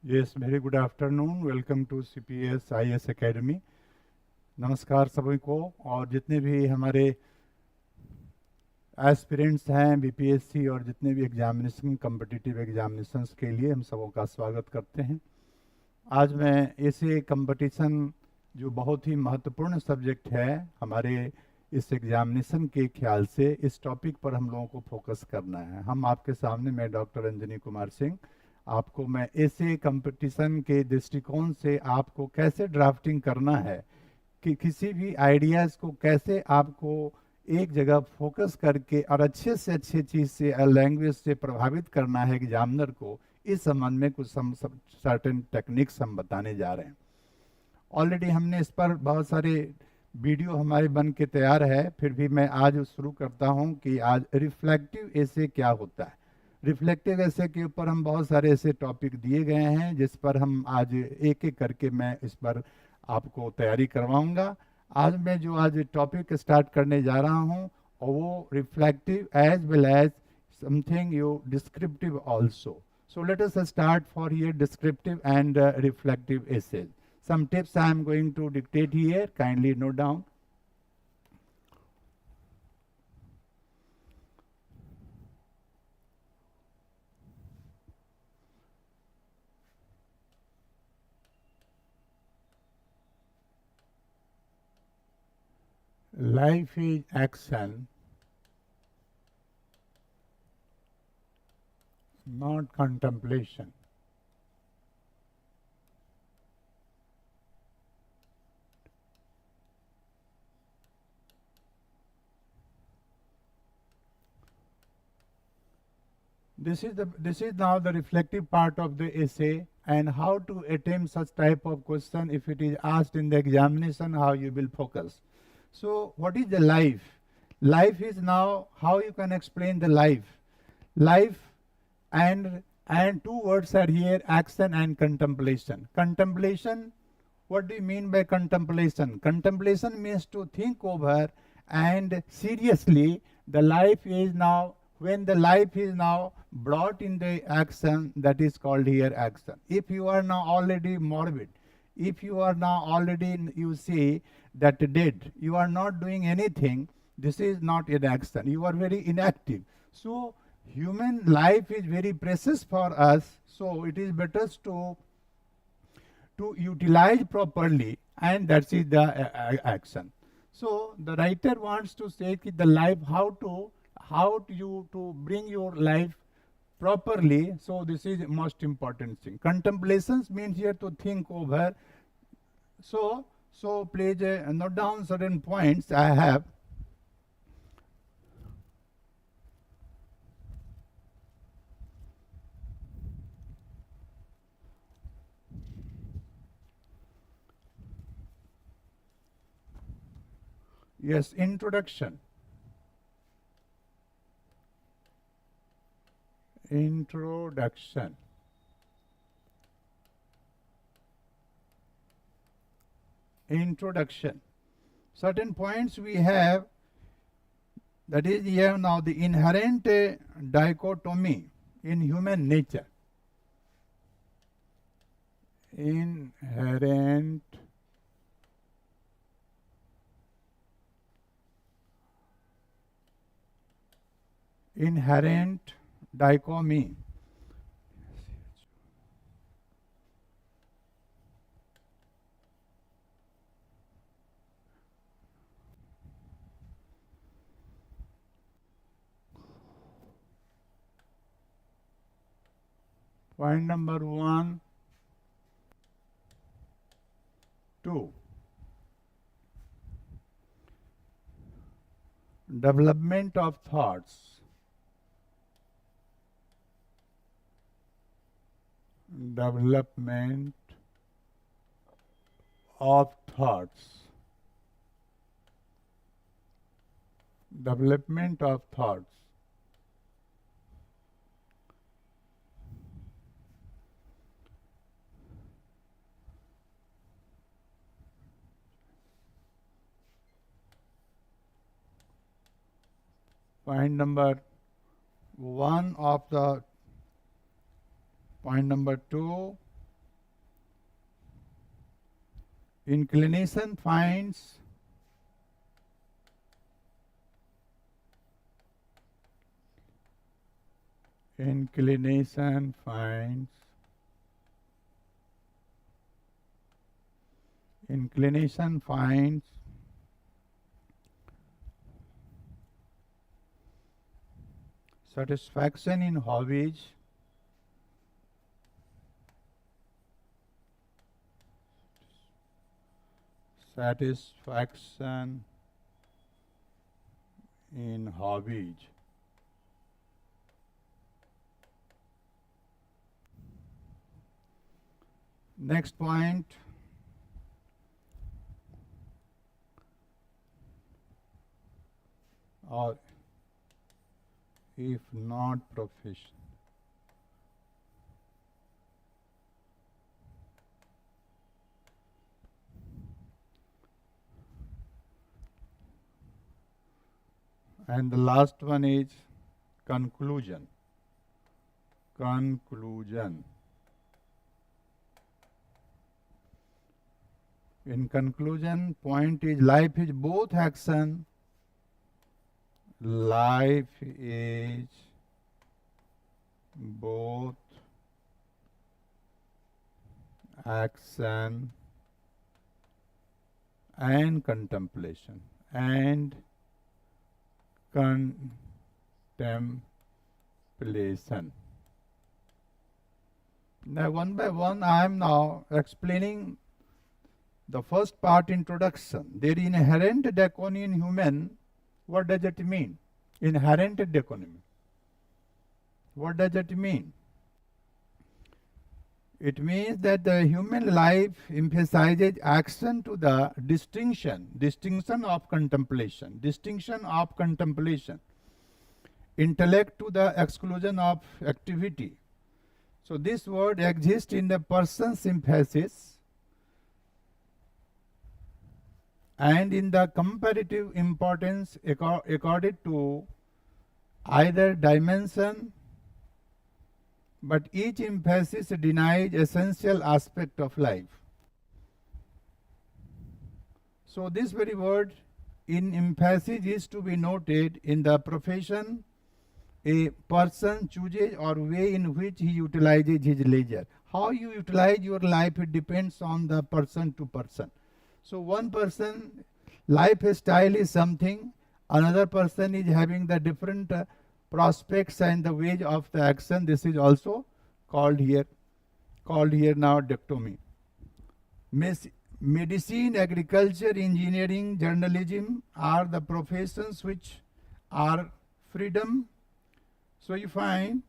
Yes very good afternoon welcome to CPS IAS academy. नमस्कार सभी को, और जितने भी हमारे एस्पिरेंट्स हैं बीपीएससी और जितने भी एग्जामिनेशन कम्पिटिटिव एग्जामिनेशंस के लिए हम सबों का स्वागत करते हैं। आज मैं ऐसे कंपटीशन जो बहुत ही महत्वपूर्ण सब्जेक्ट है हमारे इस एग्जामिनेशन के ख्याल से, इस टॉपिक पर हम लोगों को फोकस करना है। हम आपके सामने, मैं डॉक्टर अंजनी कुमार सिंह, आपको मैं ऐसे कंपटीशन के दृष्टिकोण से आपको कैसे ड्राफ्टिंग करना है कि किसी भी आइडियाज़ को कैसे आपको एक जगह फोकस करके और अच्छे से अच्छे चीज़ से लैंग्वेज से प्रभावित करना है एग्जामिनर को, इस संबंध में कुछ हम सर्टेन टेक्निक्स हम बताने जा रहे हैं। ऑलरेडी हमने इस पर बहुत सारे वीडियो हमारे बन के तैयार है, फिर भी मैं आज शुरू करता हूं कि आज रिफ्लेक्टिव ऐसे क्या होता है। रिफ्लेक्टिव ऐसे के ऊपर हम बहुत सारे ऐसे टॉपिक दिए गए हैं जिस पर हम आज एक एक करके मैं इस पर आपको तैयारी करवाऊंगा। आज टॉपिक स्टार्ट करने जा रहा हूं और वो reflective as well as something you descriptive also. So let us start for here descriptive and reflective essays. Some tips I am going to dictate here, kindly note down. Life is action, not contemplation. This is now the reflective part of the essay, and how to attempt such type of question if it is asked in the examination, how you will focus. So what is the life? Life is now how you can explain the life. Life and two words are here, action and contemplation. Contemplation, what do you mean by contemplation? Contemplation means to think over and seriously the life is now, when the life is now brought in the action, that is called here action. If you are now already morbid, if you are now already, you see that dead, you are not doing anything, this is not an action, you are very inactive. So human life is very precious for us, so it is better to utilize properly, and that is the action. So the writer wants to say that the life, how you to bring your life properly. So this is most important thing. Contemplations means here to think over. So please note down certain points I have. Yes, introduction. Introduction. Introduction. Certain points we have, that is here now the inherent dichotomy in human nature. Inherent dichotomy. Point number 1, 2. Development of thoughts. Development of thoughts. Development of thoughts. Point number 1 of the point number 2, Inclination finds inclination finds inclination finds satisfaction in hobbies satisfaction in hobbies. Next point, or if not profession. And the last one is conclusion. Conclusion. In conclusion, point is life is both action. Life is both action and contemplation. And contemplation. Now, one by one, I am now explaining the first part, introduction. There is inherent dichotomy in human. What does it mean? Inherent dichotomy. What does it mean? It means that the human life emphasizes action to the distinction of contemplation, intellect to the exclusion of activity. So this word exists in the person's emphasis and in the comparative importance accorded to either dimension, but each emphasis denies essential aspect of life. So this very word in emphasis is to be noted in the profession a person chooses or way in which he utilizes his leisure. How you utilize your life, it depends on the person to person. So one person lifestyle is something, another person is having the different prospects and the way of the action. This is also called here now dichotomy. Medicine, agriculture, engineering, journalism are the professions which are freedom. So you find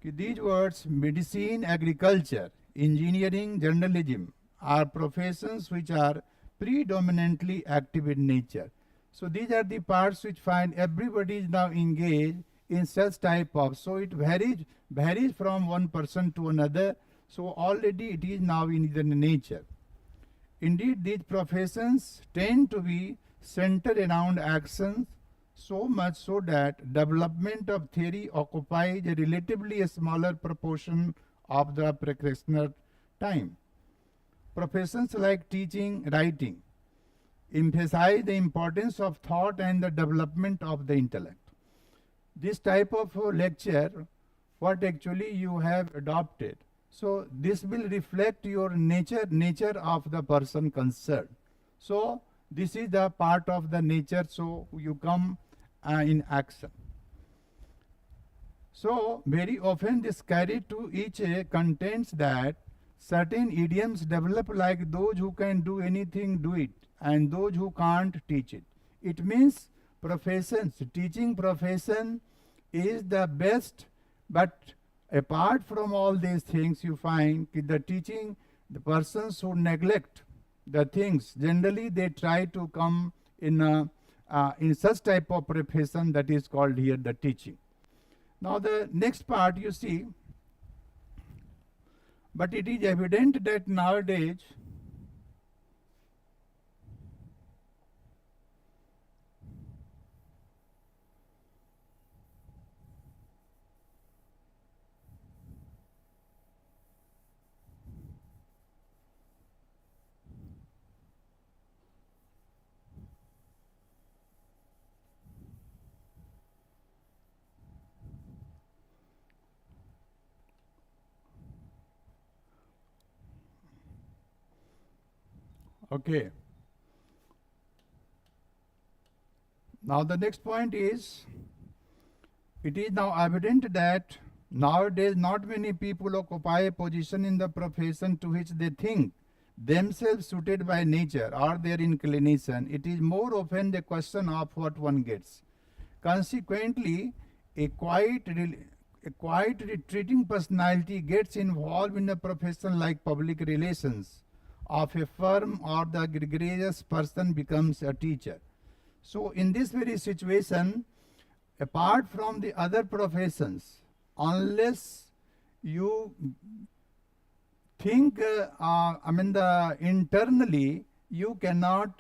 these words, medicine, agriculture, engineering, journalism, are professions which are predominantly active in nature. So these are the parts which find everybody is now engaged in such type of, so it varies from one person to another. So already it is now in the nature. Indeed, these professions tend to be centered around actions, so much so that development of theory occupies a relatively smaller proportion of the practitioner time. Professions like teaching, writing emphasize the importance of thought and the development of the intellect. This type of lecture, what actually you have adopted. So this will reflect your nature of the person concerned. So this is the part of the nature, so you come in action. So very often this carried to each contains that certain idioms develop like those who can do anything, do it, and those who can't, teach it. It means professions, teaching profession is the best, but apart from all these things, you find the teaching, the persons who neglect the things, generally they try to come in such type of profession that is called here the teaching. Now the next part you see, but it is evident that nowadays Okay. Now the next point is, it is now evident that nowadays not many people occupy a position in the profession to which they think themselves suited by nature or their inclination. It is more often the question of what one gets. Consequently, a quiet retreating personality gets involved in a profession like public relations of a firm, or the gregarious person becomes a teacher. So in this very situation, apart from the other professions, unless you think, internally, you cannot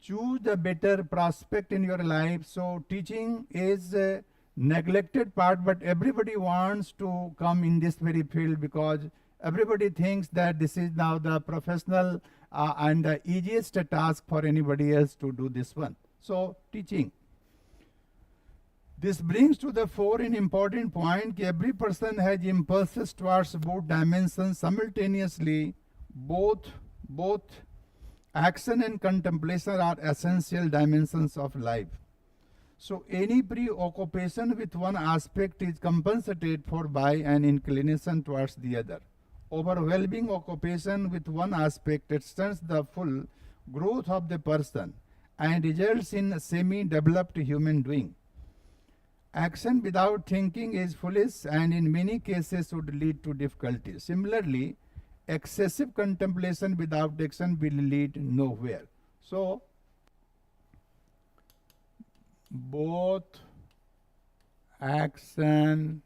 choose the better prospect in your life. So teaching is a neglected part, but everybody wants to come in this very field because everybody thinks that this is now the professional and the easiest task for anybody else to do this one. So teaching. This brings to the fore an important point that every person has impulses towards both dimensions simultaneously. Both action and contemplation are essential dimensions of life. So any preoccupation with one aspect is compensated for by an inclination towards the other. Overwhelming occupation with one aspect extends the full growth of the person and results in a semi-developed human doing. Action without thinking is foolish and in many cases would lead to difficulties. Similarly, excessive contemplation without action will lead nowhere. So, both action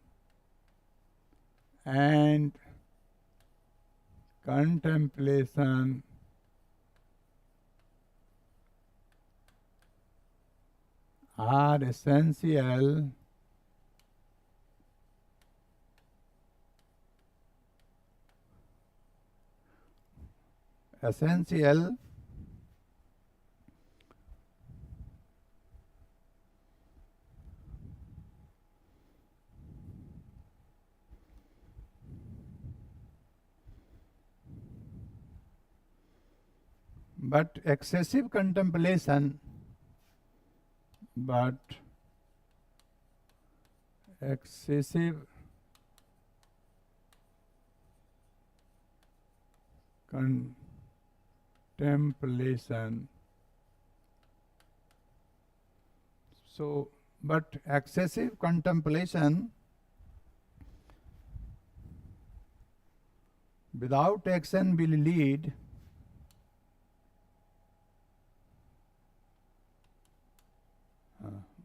and contemplation are essential but excessive contemplation contemplation. So, but excessive contemplation without action will lead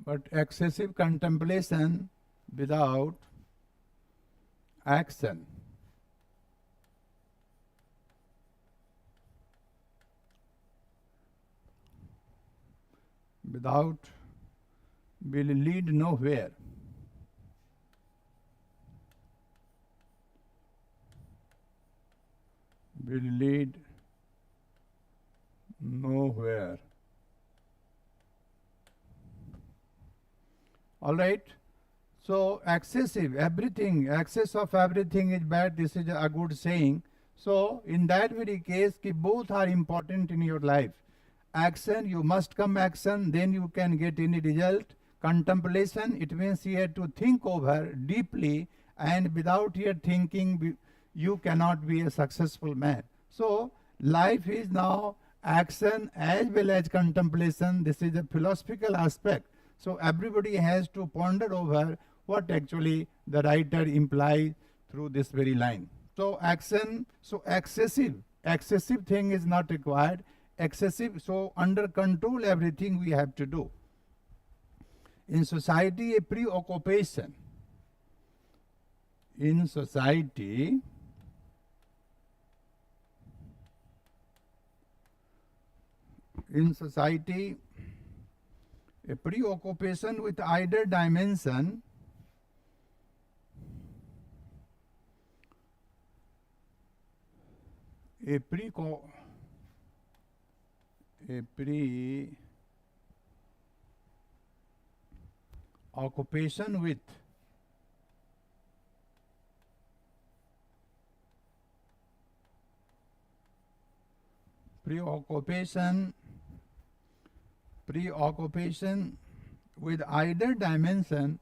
but excessive contemplation without action will lead nowhere. Will lead nowhere. All right. So excess of everything is bad. This is a good saying. So in that very case, both are important in your life. Action, you must come action, then you can get any result. Contemplation, it means you have to think over deeply, and without your thinking, you cannot be a successful man. So life is now action as well as contemplation. This is a philosophical aspect. So everybody has to ponder over what actually the writer implies through this very line. So action, so excessive thing is not required. Excessive, so under control everything we have to do. In society, a preoccupation. In society, a preoccupation with either dimension occupation with preoccupation with either dimension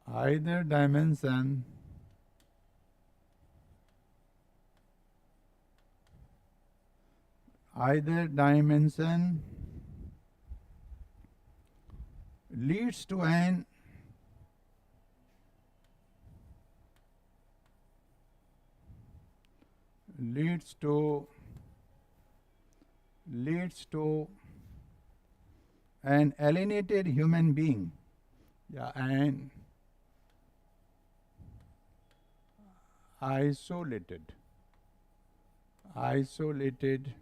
either dimension leads to an alienated human being, an isolated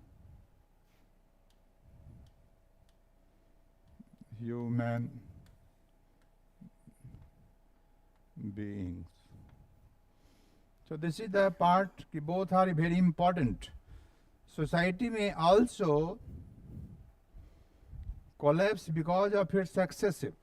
human beings. So this is the part कि both are very important. Society may also collapse because of its excessive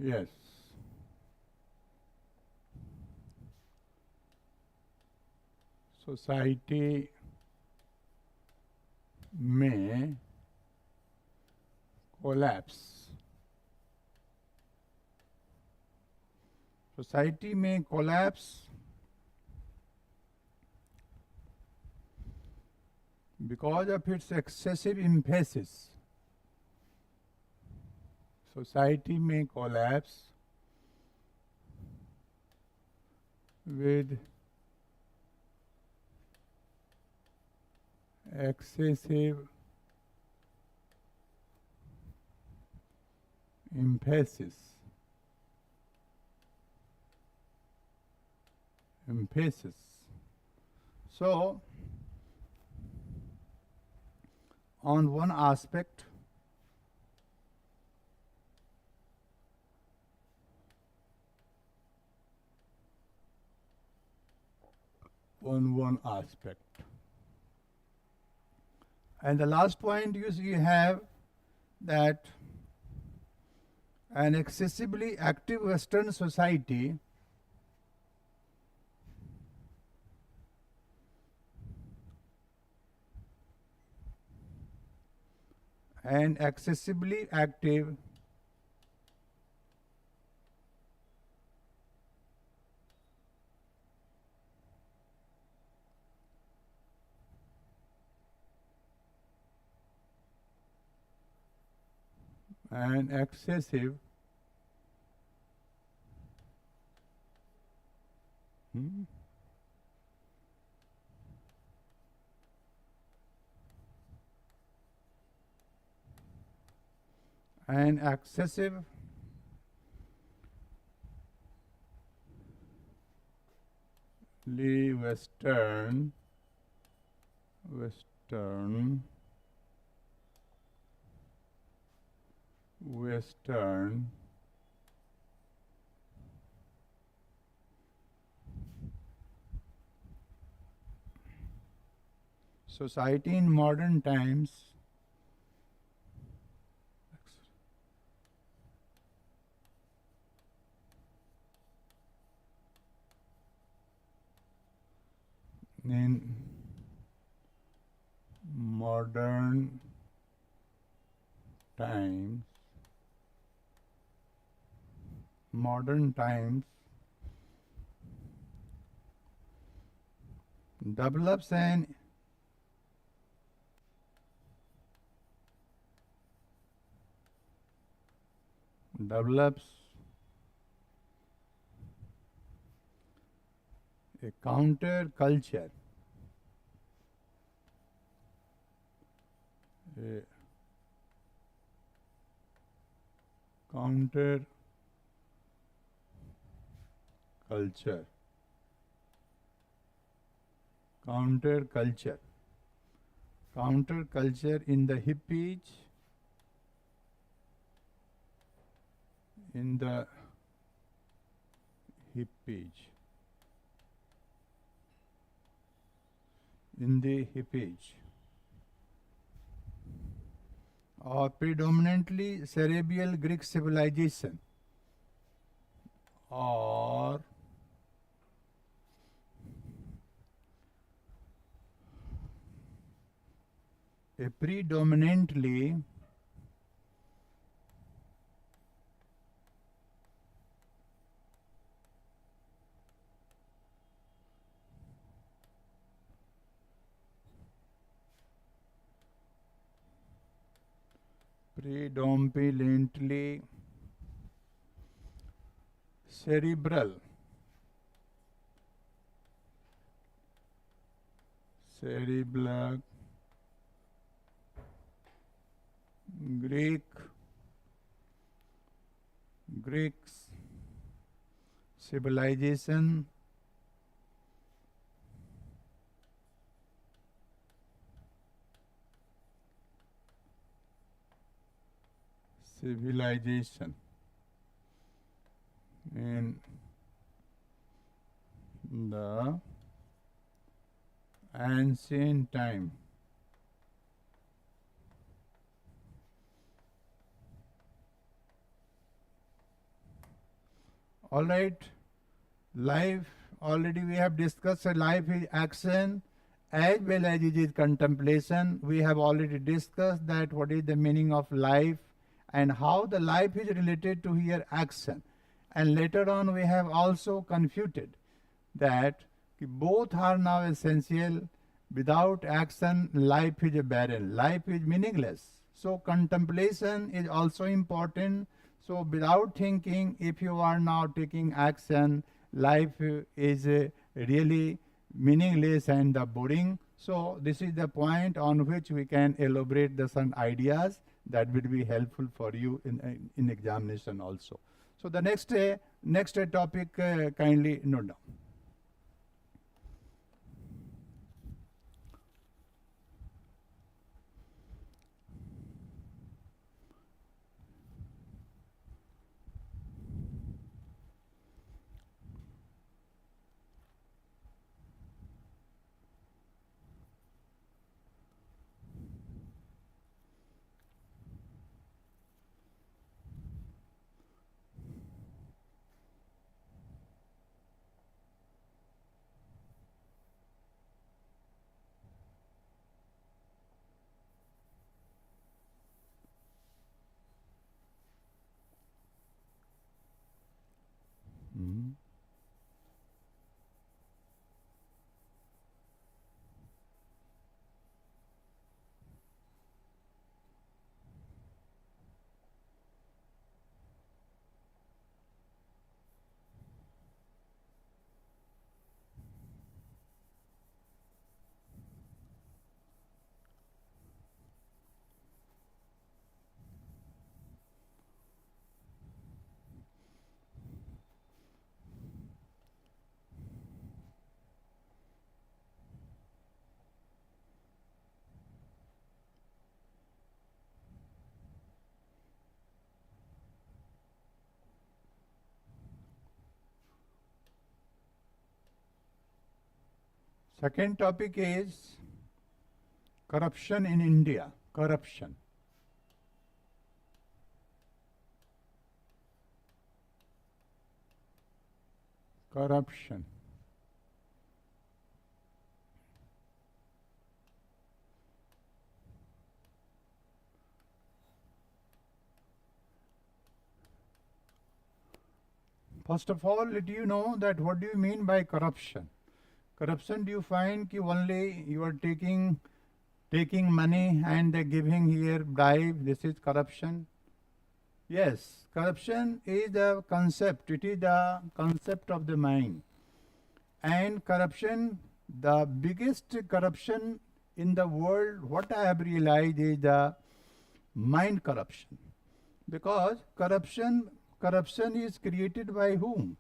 yes. Society may collapse. Society may collapse because of its excessive emphasis. Society may collapse with excessive emphasis. So, on one aspect, and the last point you have that an excessively active Western society and excessive and excessively Western society in modern times develops a counter culture, counter culture counterculture in the hippies, in the hippies, in the hippies, or predominantly cerebral Greek civilization, or a predominantly cerebral Greeks civilization in the ancient time. All right, life, already we have discussed that life is action as well as it is contemplation. We have already discussed that what is the meaning of life and how the life is related to here action. And later on we have also confuted that both are now essential. Without action, life is barren, life is meaningless. So contemplation is also important. So without thinking, if you are now taking action, life is really meaningless and boring. So this is the point on which we can elaborate the some ideas that will be helpful for you in examination also. So the next topic, kindly note down. Mhm. Second topic is corruption in India. Corruption. Corruption. First of all, do you know that what do you mean by corruption? Corruption, do you find कि only you are taking money and giving here bribe, this is corruption? Yes, corruption is the concept, it is the concept of the mind. And corruption, the biggest corruption in the world, what I have realized is the mind corruption. Because corruption is created by whom?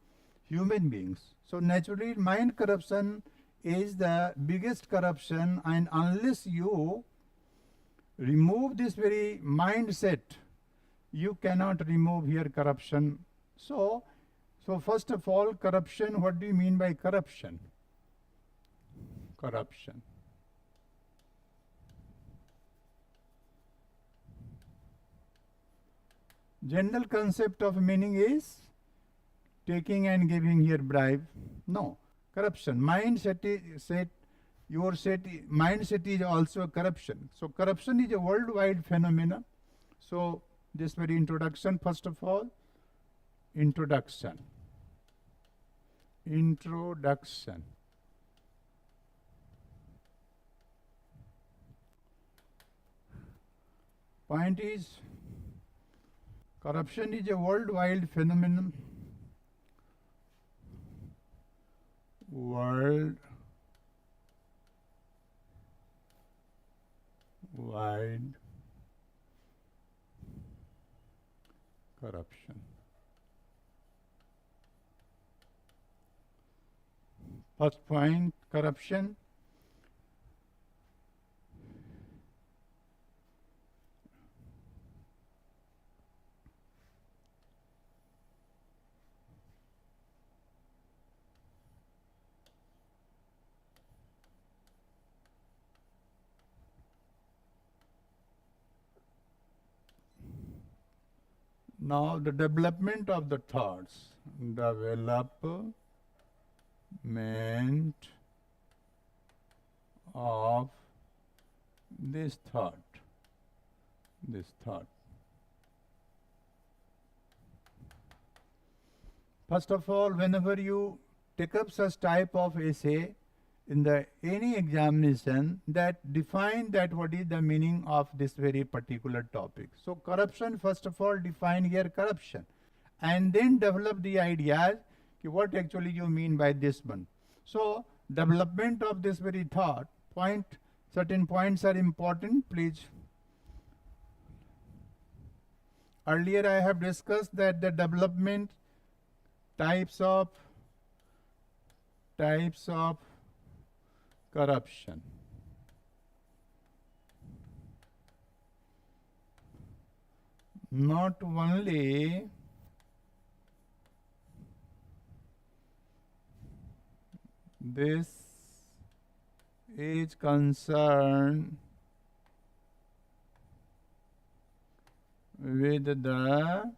Human beings. So naturally, mind corruption is the biggest corruption, and unless you remove this very mindset, you cannot remove here corruption. So first of all, corruption, what do you mean by corruption? Corruption. General concept of meaning is taking and giving here bribe. No, corruption. Mindset mindset is also corruption. So corruption is a worldwide phenomenon. So this very introduction, first of all, introduction. Point is, corruption is a worldwide phenomenon. Worldwide corruption. First point, corruption. Now the development of the thoughts. Development of this thought. First of all, whenever you take up such type of essay in the any examination, that define that what is the meaning of this very particular topic. So corruption, first of all, define here corruption, and then develop the ideas what actually you mean by this one. So development of this very thought point, certain points are important, please. Earlier I have discussed that the development types of corruption. Not only this is concerned with the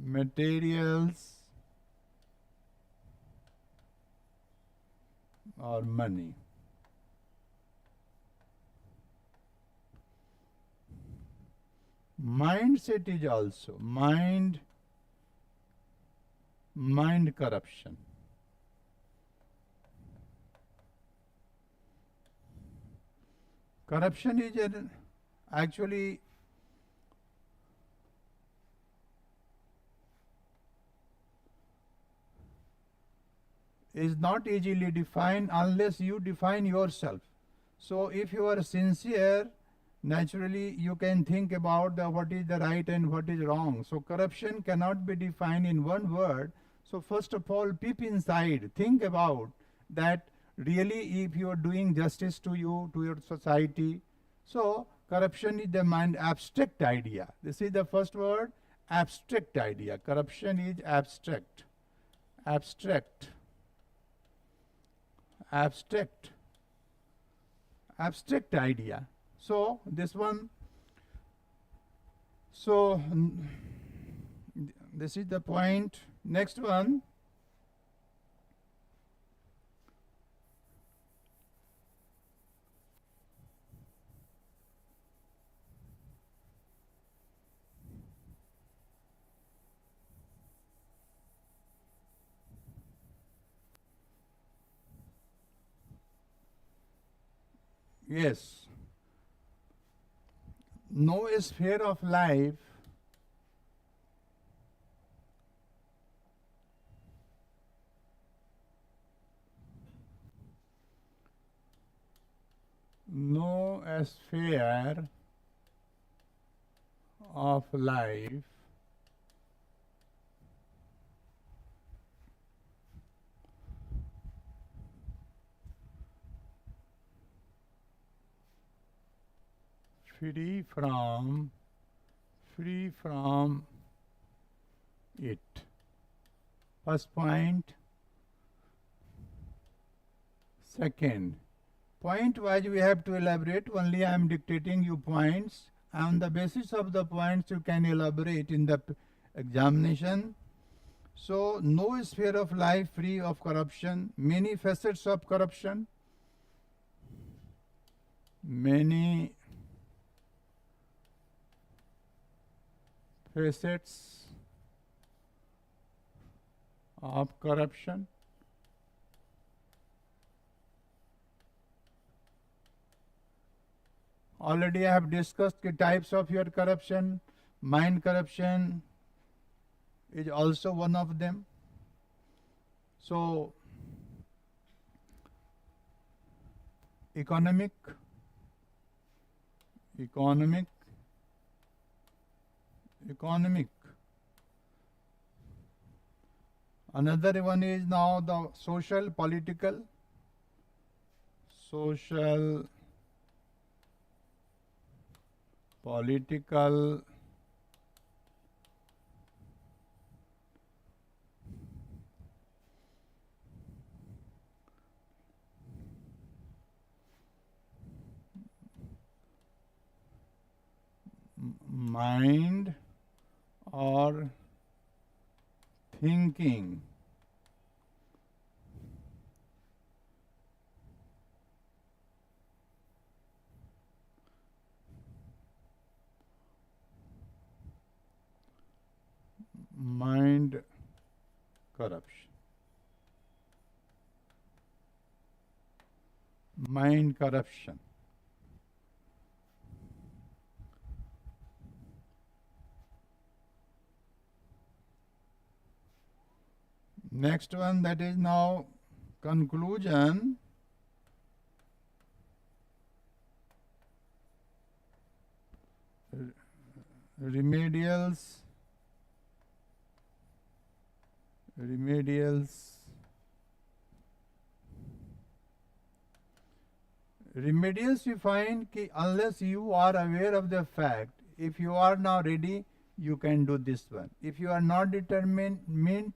materials or money. Mindset is also mind corruption. Corruption is actually is not easily defined unless you define yourself. So if you are sincere, naturally you can think about what is the right and what is wrong. So corruption cannot be defined in one word. So first of all, peep inside, think about that really if you are doing justice to you, to your society. So corruption is the mind abstract idea. This is the first word, abstract idea. Corruption is abstract idea. So this one, so this is the point. Next one, yes, no sphere of life of life free from it. First point. Second, point wise we have to elaborate. Only I am dictating you points. On the basis of the points you can elaborate in the examination. So, no sphere of life free of corruption. Many facets of corruption. Many facets of corruption. Already I have discussed the types of your corruption. Mind corruption is also one of them. So, economic. Another one is now the social, political. Social, political, mind or thinking. Mind corruption. Mind corruption. Next one, that is now conclusion. Remedials. Remedials we find कि unless you are aware of the fact, if you are now ready, you can do this one. If you are not determined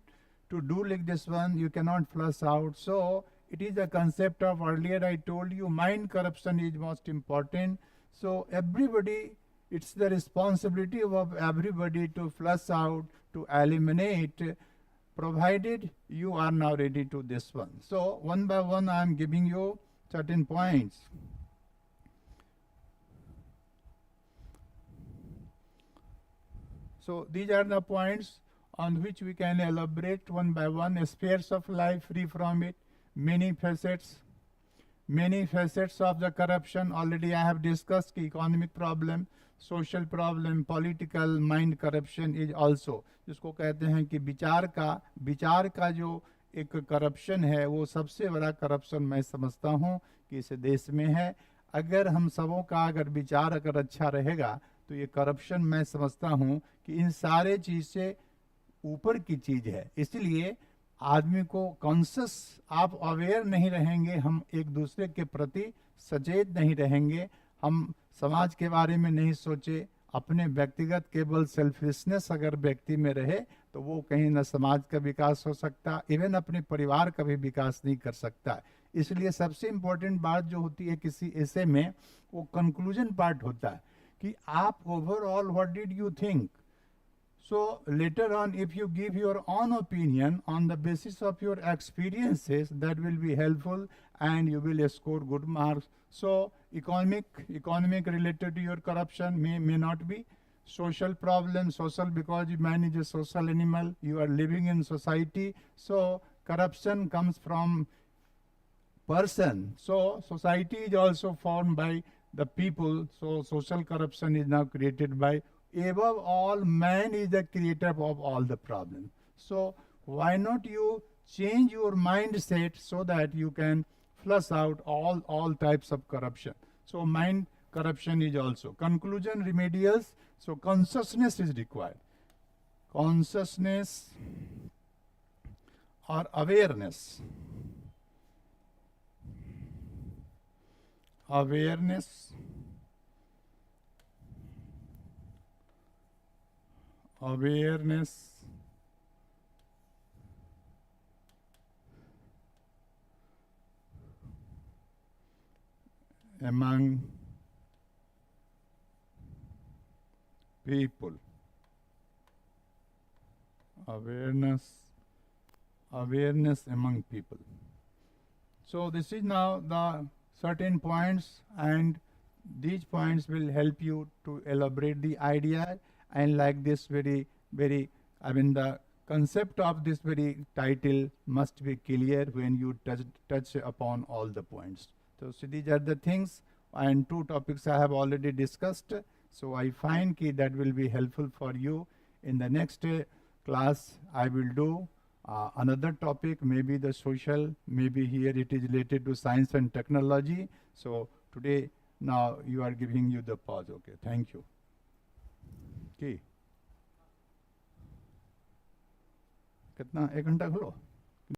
to do like this one, you cannot flush out. So it is a concept of earlier I told you mind corruption is most important. So everybody, it's the responsibility of everybody to flush out, to eliminate, provided you are now ready to this one. So one by one I am giving you certain points. So these are the points on which we can elaborate one by one. Spheres of life free from it, many facets of the corruption. Already I have discussed economic problem, social problem, political, mind corruption is also, जिसको कहते हैं कि विचार का जो एक corruption है वो सबसे बड़ा करप्शन मैं समझता हूँ कि इस देश में है. अगर हम सबों का अगर विचार अगर अच्छा रहेगा तो ये करप्शन मैं समझता हूँ कि इन सारे चीज़ से ऊपर की चीज़ है. इसलिए आदमी को कॉन्शियस, आप अवेयर नहीं रहेंगे, हम एक दूसरे के प्रति सचेत नहीं रहेंगे, हम समाज के बारे में नहीं सोचे, अपने व्यक्तिगत केवल सेल्फिशनेस अगर व्यक्ति में रहे तो वो कहीं ना समाज का विकास हो सकता, इवन अपने परिवार का भी विकास नहीं कर सकता. इसलिए सबसे इम्पोर्टेंट बात जो होती है किसी ऐसे में वो कंक्लूजन पार्ट होता है कि आप overall what did you think. So later on, if you give your own opinion on the basis of your experiences, that will be helpful and you will score good marks. So economic related to your corruption may not be. Social problem, social because man is a social animal, you are living in society. So corruption comes from person. So society is also formed by the people. So social corruption is now created by. Above all, man is the creator of all the problems. So why not you change your mindset so that you can flush out all types of corruption. So mind corruption is also. Conclusion, remedials. So consciousness is required. Consciousness or awareness. Awareness awareness among people. Awareness among people. So this is now the certain points, and these points will help you to elaborate the idea, and like this very, I mean, the concept of this very title must be clear when you touch upon all the points. So these are the things, and two topics I have already discussed. So I find that will be helpful for you. In the next class, I will do another topic, maybe the social, maybe here it is related to science and technology. So today, now you are giving you the pause. Okay, thank you. Okay. कितना 1 घंटा खोलो